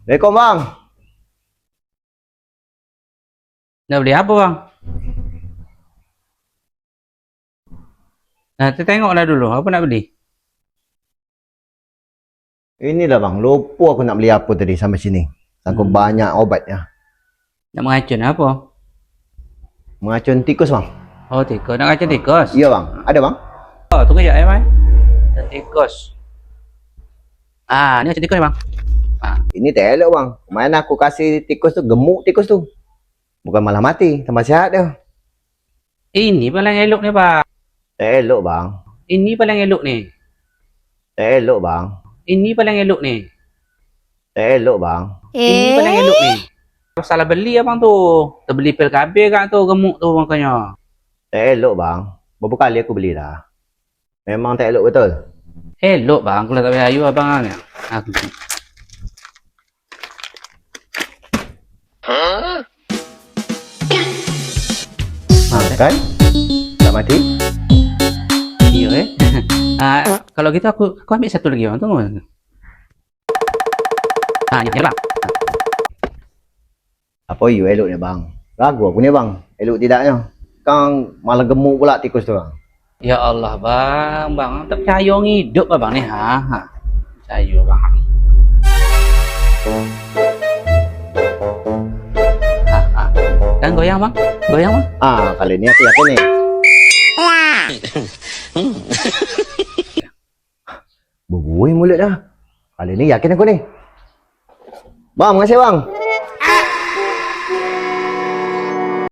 Assalamualaikum bang. Nak beli apa bang? Nah, tengoklah dulu apa nak beli. Inilah bang, lupa aku nak beli apa tadi sampai sini. Sanggup banyak obatnya. Nak mengacun apa? Mengacun tikus bang. Oh, tikus. Nak mengacun tikus? Iya bang, ada bang. Oh, tunggu sekejap ya, Mai. Tikus. Ni macam tikus bang. Ini tak elok bang. Kemarin aku kasih tikus tu, gemuk tikus tu. Bukan malah mati, tambah sihat dia. Ini paling elok ni bang. Tak elok bang. Ini paling elok ni. Tak elok bang. Ini paling elok ni. Tak elok bang. Ini paling elok ni. Salah beli abang tu. Terbeli pil kabel kan tu, gemuk tu makanya. Tak elok bang. Berapa kali aku beli dah. Memang tak elok betul. Elok bang, kalau tak payah ayu abang kan. Kan? Tak mati? Iya kalau gitu aku ambil satu lagi bang. Tunggu. Ni bang. Apa you elok ni bang? Ragu aku ni bang. Elok tidaknya. Kang malah gemuk pula tikus tu bang. Ya Allah bang, tak percaya orang hidup abang ni percaya bang. Dan goyang bang, goyang bang. Kali ni aku yakin ni. Berbuih mulut dah. Kali ni yakin aku ni. Bang, makasih bang.